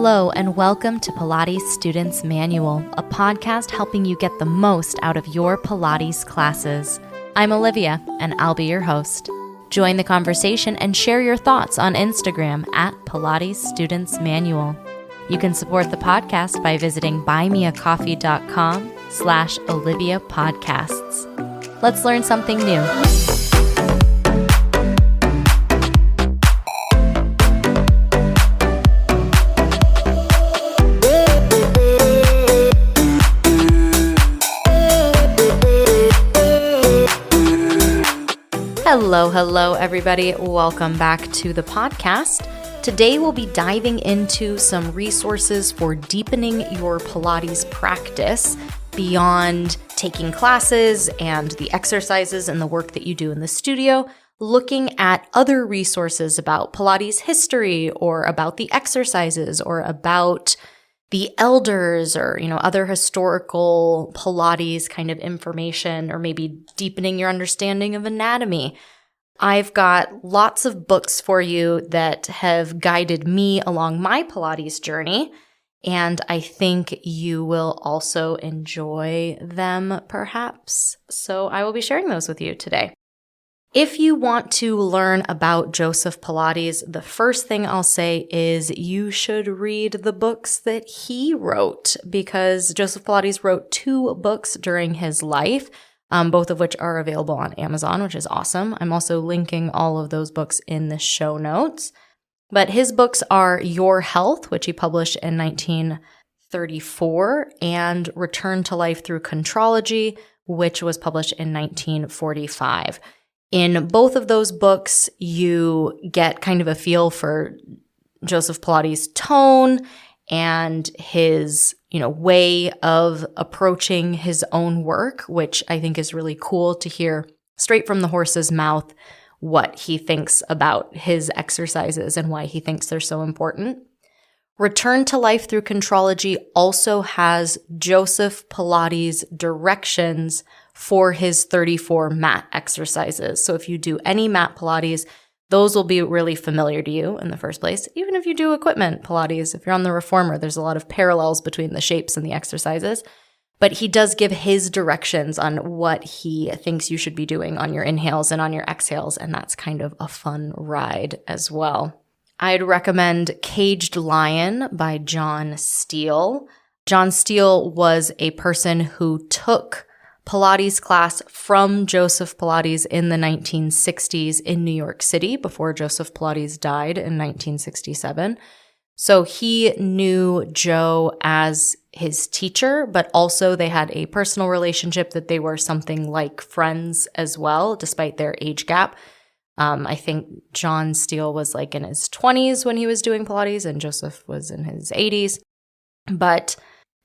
Hello and welcome to Pilates Students Manual, a podcast helping you get the most out of your Pilates classes. I'm Olivia and I'll be your host. Join the conversation and share your thoughts on Instagram at Pilates Students Manual. You can support the podcast by visiting buymeacoffee.com/Olivia Podcasts. Let's learn something new. Hello, everybody. Welcome back to the podcast. Today, we'll be diving into some resources for deepening your Pilates practice beyond taking classes and the exercises and the work that you do in the studio, looking at other resources about Pilates history or about the exercises or about the elders or, other historical Pilates kind of information, or maybe deepening your understanding of anatomy. I've got lots of books for you that have guided me along my Pilates journey, and I think you will also enjoy them perhaps. So I will be sharing those with you today. If you want to learn about Joseph Pilates, the first thing I'll say is you should read the books that he wrote, because Joseph Pilates wrote 2 books during his life, both of which are available on Amazon, which is awesome. I'm also linking all of those books in the show notes. But his books are Your Health, which he published in 1934, and Return to Life Through Contrology, which was published in 1945. In both of those books, you get kind of a feel for Joseph Pilates' tone and his, way of approaching his own work, which I think is really cool to hear straight from the horse's mouth what he thinks about his exercises and why he thinks they're so important. Return to Life Through Contrology also has Joseph Pilates directions for his 34 mat exercises. So if you do any mat Pilates, those will be really familiar to you in the first place. Even if you do equipment Pilates, if you're on the reformer, there's a lot of parallels between the shapes and the exercises. But he does give his directions on what he thinks you should be doing on your inhales and on your exhales, and that's kind of a fun ride as well. I'd recommend Caged Lion by John Steele. John Steele was a person who took Pilates class from Joseph Pilates in the 1960s in New York City before Joseph Pilates died in 1967. So he knew Joe as his teacher, but also they had a personal relationship that they were something like friends as well, despite their age gap. I think John Steele was in his 20s when he was doing Pilates and Joseph was in his 80s. But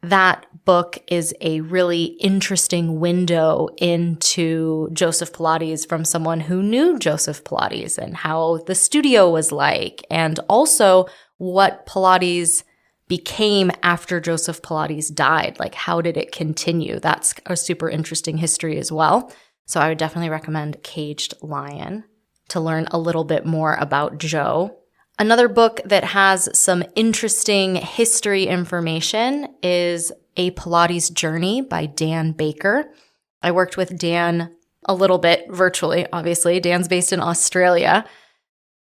that book is a really interesting window into Joseph Pilates from someone who knew Joseph Pilates and how the studio was like, and also what Pilates became after Joseph Pilates died. How did it continue? That's a super interesting history as well. So I would definitely recommend Caged Lion to learn a little bit more about Joe. Another book that has some interesting history information is A Pilates Journey by Dan Baker. I worked with Dan a little bit virtually, obviously. Dan's based in Australia,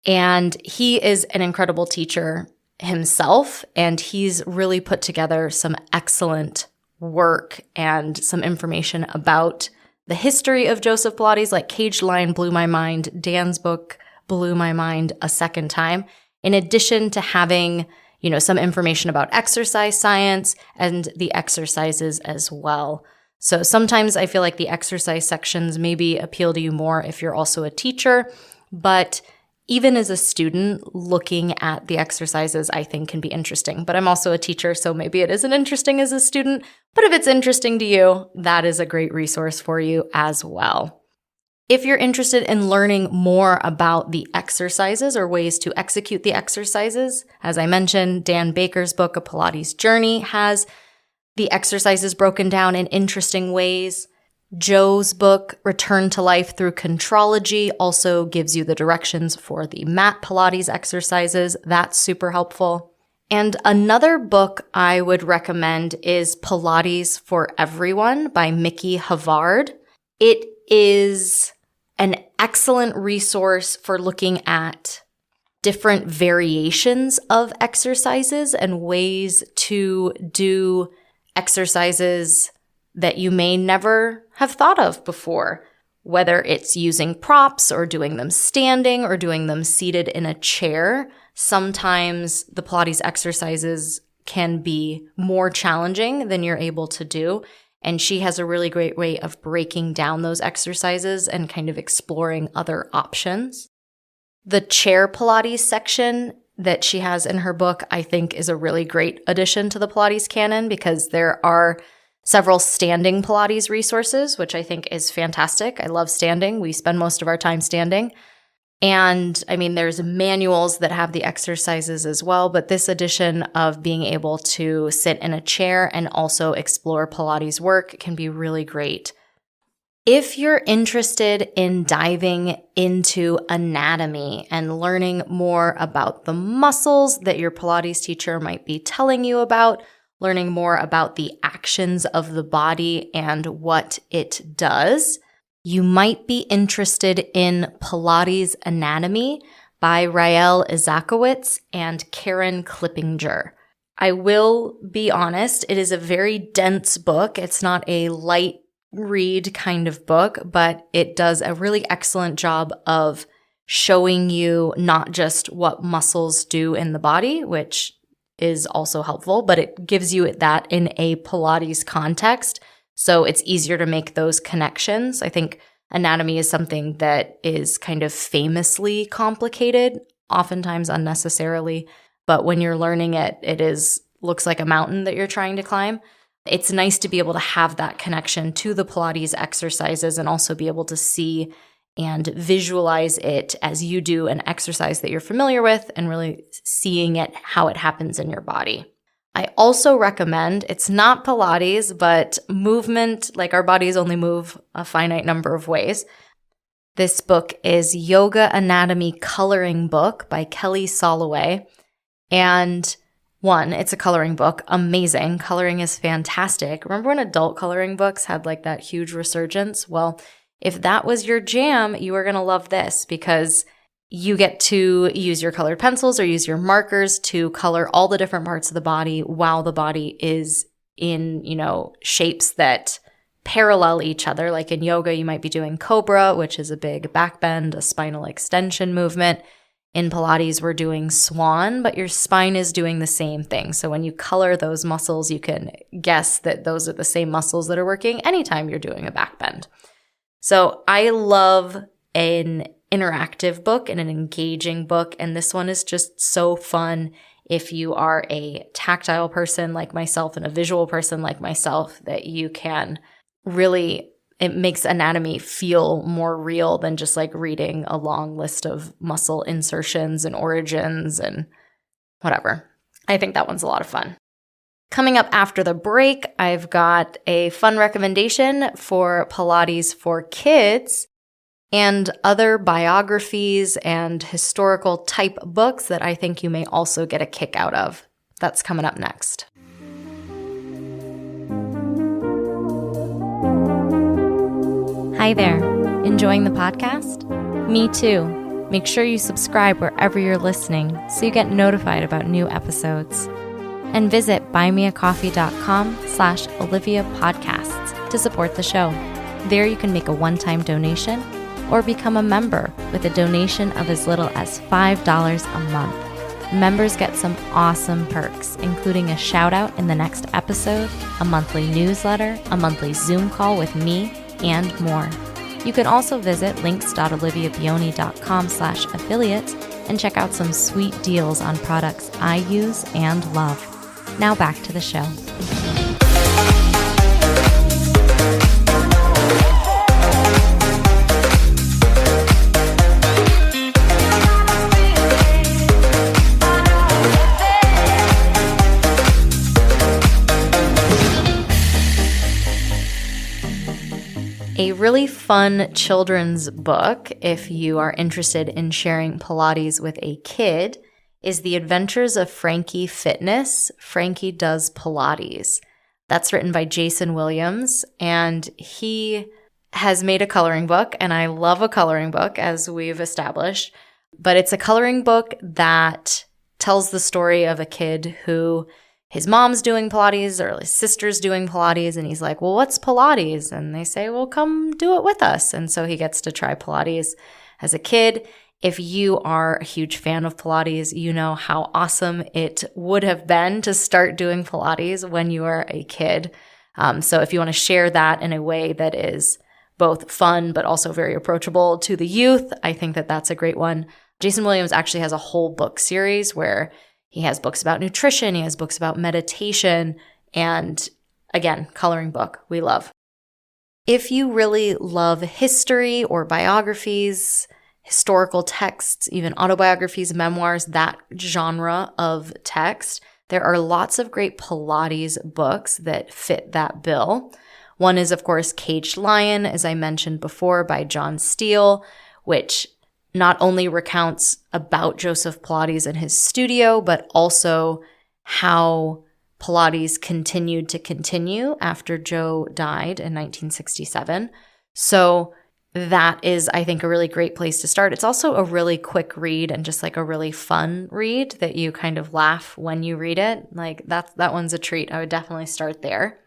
and he is an incredible teacher himself, and he's really put together some excellent work and some information about the history of Joseph Pilates. Caged Lion blew my mind. Dan's book blew my mind a second time. In addition to having, some information about exercise science and the exercises as well. So sometimes I feel like the exercise sections maybe appeal to you more if you're also a teacher, but even as a student, looking at the exercises I think can be interesting. But I'm also a teacher, so maybe it isn't interesting as a student. But if it's interesting to you, that is a great resource for you as well. If you're interested in learning more about the exercises or ways to execute the exercises, as I mentioned, Dan Baker's book, A Pilates Journey, has the exercises broken down in interesting ways. Joe's book, Return to Life Through Contrology, also gives you the directions for the mat Pilates exercises. That's super helpful. And another book I would recommend is Pilates for Everyone by Mickey Havard. It is an excellent resource for looking at different variations of exercises and ways to do exercises that you may never have thought of before, whether it's using props or doing them standing or doing them seated in a chair. Sometimes the Pilates exercises can be more challenging than you're able to do. And she has a really great way of breaking down those exercises and kind of exploring other options. The chair Pilates section that she has in her book, I think, is a really great addition to the Pilates canon because there are several standing Pilates resources, which I think is fantastic. I love standing. We spend most of our time standing. And I mean, there's manuals that have the exercises as well, but this edition of being able to sit in a chair and also explore Pilates work can be really great. If you're interested in diving into anatomy and learning more about the muscles that your Pilates teacher might be telling you about, learning more about the actions of the body and what it does, you might be interested in Pilates Anatomy by Rael Izakowicz and Karen Klippinger. I will be honest, it is a very dense book. It's not a light read kind of book, but it does a really excellent job of showing you not just what muscles do in the body, which is also helpful, but it gives you that in a Pilates context. So it's easier to make those connections. I think anatomy is something that is kind of famously complicated, oftentimes unnecessarily. But when you're learning it, looks like a mountain that you're trying to climb. It's nice to be able to have that connection to the Pilates exercises and also be able to see and visualize it as you do an exercise that you're familiar with and really seeing it, how it happens in your body. I also recommend, it's not Pilates, but movement, like our bodies only move a finite number of ways. This book is Yoga Anatomy Coloring Book by Kelly Soloway. And one, it's a coloring book. Amazing. Coloring is fantastic. Remember when adult coloring books had like that huge resurgence? Well, if that was your jam, you are going to love this because you get to use your colored pencils or use your markers to color all the different parts of the body while the body is in, shapes that parallel each other. Like in yoga, you might be doing cobra, which is a big back bend, a spinal extension movement. In Pilates, we're doing swan, but your spine is doing the same thing. So when you color those muscles, you can guess that those are the same muscles that are working anytime you're doing a back bend. So I love an interactive book and an engaging book, and this one is just so fun if you are a tactile person like myself and a visual person like myself, that you can really, it makes anatomy feel more real than just like reading a long list of muscle insertions and origins and whatever. I think that one's a lot of fun. Coming up after the break, I've got a fun recommendation for Pilates for kids and other biographies and historical type books that I think you may also get a kick out of. That's coming up next. Hi there. Enjoying the podcast? Me too. Make sure you subscribe wherever you're listening so you get notified about new episodes. And visit buymeacoffee.com/Olivia Podcasts to support the show. There you can make a one-time donation or become a member with a donation of as little as $5 a month. Members get some awesome perks, including a shout out in the next episode, a monthly newsletter, a monthly Zoom call with me, and more. You can also visit links.oliviabioni.com/affiliates and check out some sweet deals on products I use and love. Now back to the show. A really fun children's book, if you are interested in sharing Pilates with a kid, is The Adventures of Frankie Fitness. Frankie Does Pilates. That's written by Jason Williams, and he has made a coloring book, and I love a coloring book, as we've established. But it's a coloring book that tells the story of a kid who his mom's doing Pilates or his sister's doing Pilates, and he's like, well, what's Pilates? And they say, well, come do it with us. And so he gets to try Pilates as a kid. If you are a huge fan of Pilates, you know how awesome it would have been to start doing Pilates when you were a kid. So if you want to share that in a way that is both fun but also very approachable to the youth, I think that that's a great one. Jason Williams actually has a whole book series where he has books about nutrition, he has books about meditation, and again, coloring book we love. If you really love history or biographies, historical texts, even autobiographies, memoirs, that genre of text, there are lots of great Pilates books that fit that bill. One is, of course, Caged Lion, as I mentioned before, by John Steele, which not only recounts about Joseph Pilates and his studio, but also how Pilates continued to continue after Joe died in 1967. So that is, I think, a really great place to start. It's also a really quick read and just like a really fun read that you kind of laugh when you read it. Like that one's a treat. I would definitely start there.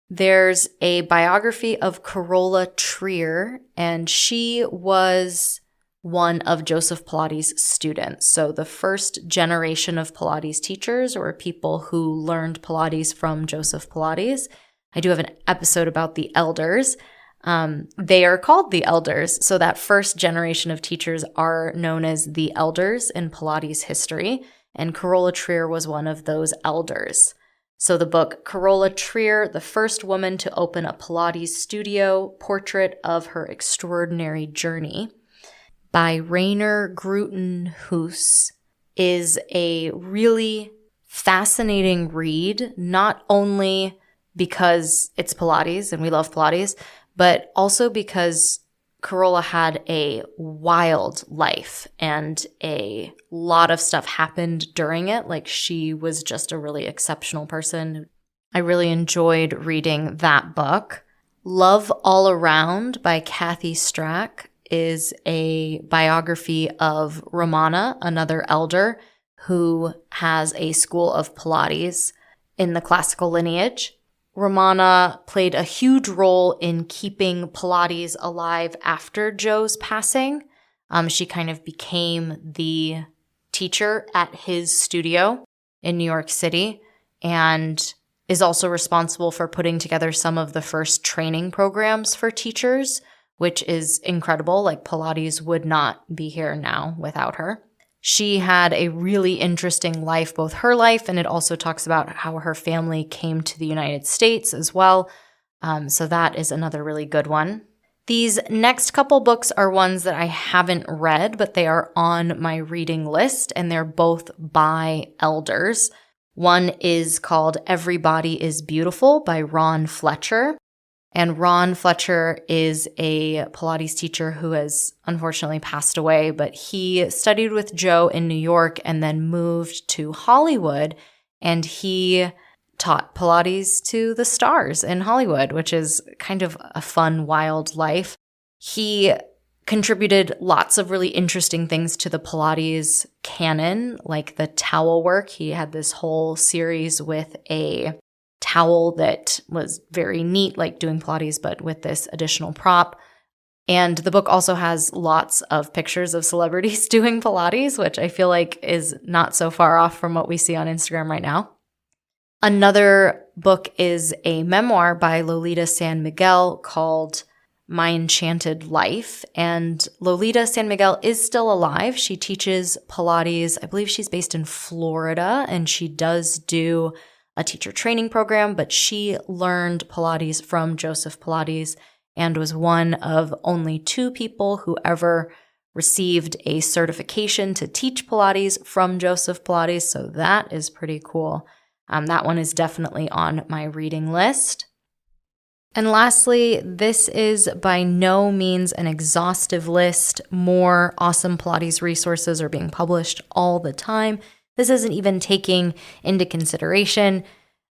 There's a biography of Carola Trier, and she was one of Joseph Pilates' students. So the first generation of Pilates teachers were people who learned Pilates from Joseph Pilates. I do have an episode about the elders. They are called the elders. So that first generation of teachers are known as the elders in Pilates history. And Carola Trier was one of those elders. So the book Carola Trier, the first woman to open a Pilates studio, Portrait of Her Extraordinary Journey, by Rainer Grutenhuis, is a really fascinating read, not only because it's Pilates and we love Pilates, but also because Carola had a wild life and a lot of stuff happened during it. Like, she was just a really exceptional person. I really enjoyed reading that book. Love All Around by Kathy Strack is a biography of Romana, another elder who has a school of Pilates in the classical lineage. Romana played a huge role in keeping Pilates alive after Joe's passing. She kind of became the teacher at his studio in New York City and is also responsible for putting together some of the first training programs for teachers, which is incredible. Like, Pilates would not be here now without her. She had a really interesting life, both her life, and it also talks about how her family came to the United States as well. So that is another really good one. These next couple books are ones that I haven't read, but they are on my reading list, and they're both by elders. One is called Everybody is Beautiful by Ron Fletcher. And Ron Fletcher is a Pilates teacher who has unfortunately passed away, but he studied with Joe in New York and then moved to Hollywood, and he taught Pilates to the stars in Hollywood, which is kind of a fun, wild life. He contributed lots of really interesting things to the Pilates canon, like the towel work. He had this whole series with a towel that was very neat, like doing Pilates, but with this additional prop. And the book also has lots of pictures of celebrities doing Pilates, which I feel like is not so far off from what we see on Instagram right now. Another book is a memoir by Lolita San Miguel called My Enchanted Life. And Lolita San Miguel is still alive. She teaches Pilates. I believe she's based in Florida, and she does do a teacher training program, but she learned Pilates from Joseph Pilates and was one of only 2 people who ever received a certification to teach Pilates from Joseph Pilates. So that is pretty cool. That one is definitely on my reading list. And lastly, this is by no means an exhaustive list. More awesome Pilates resources are being published all the time. This isn't even taking into consideration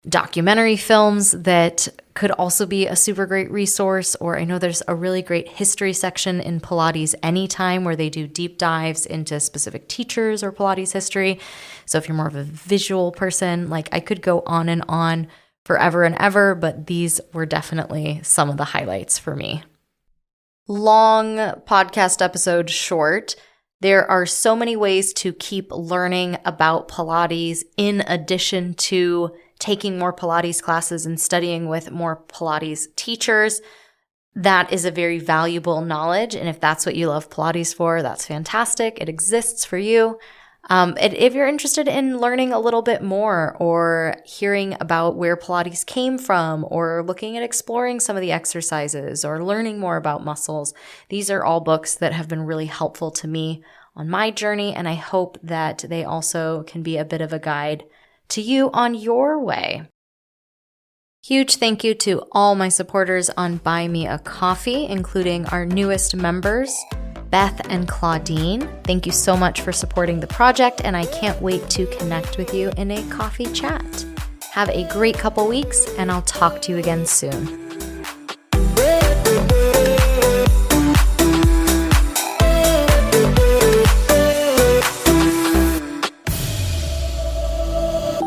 documentary films that could also be a super great resource, or I know there's a really great history section in Pilates Anytime where they do deep dives into specific teachers or Pilates history. So if you're more of a visual person, like I could go on and on forever and ever, but these were definitely some of the highlights for me. Long podcast episode short. There are so many ways to keep learning about Pilates in addition to taking more Pilates classes and studying with more Pilates teachers. That is a very valuable knowledge. And if that's what you love Pilates for, that's fantastic. It exists for you. If you're interested in learning a little bit more or hearing about where Pilates came from or looking at exploring some of the exercises or learning more about muscles, these are all books that have been really helpful to me on my journey, and I hope that they also can be a bit of a guide to you on your way. Huge thank you to all my supporters on Buy Me a Coffee, including our newest members, Beth and Claudine. Thank you so much for supporting the project, and I can't wait to connect with you in a coffee chat. Have a great couple weeks, and I'll talk to you again soon.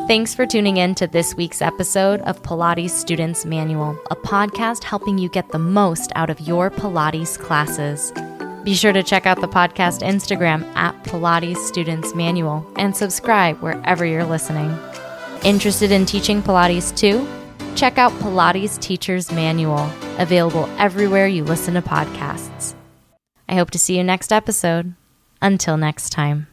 Thanks for tuning in to this week's episode of Pilates Students Manual, a podcast helping you get the most out of your Pilates classes. Be sure to check out the podcast Instagram at Pilates Students Manual and subscribe wherever you're listening. Interested in teaching Pilates too? Check out Pilates Teacher's Manual, available everywhere you listen to podcasts. I hope to see you next episode. Until next time.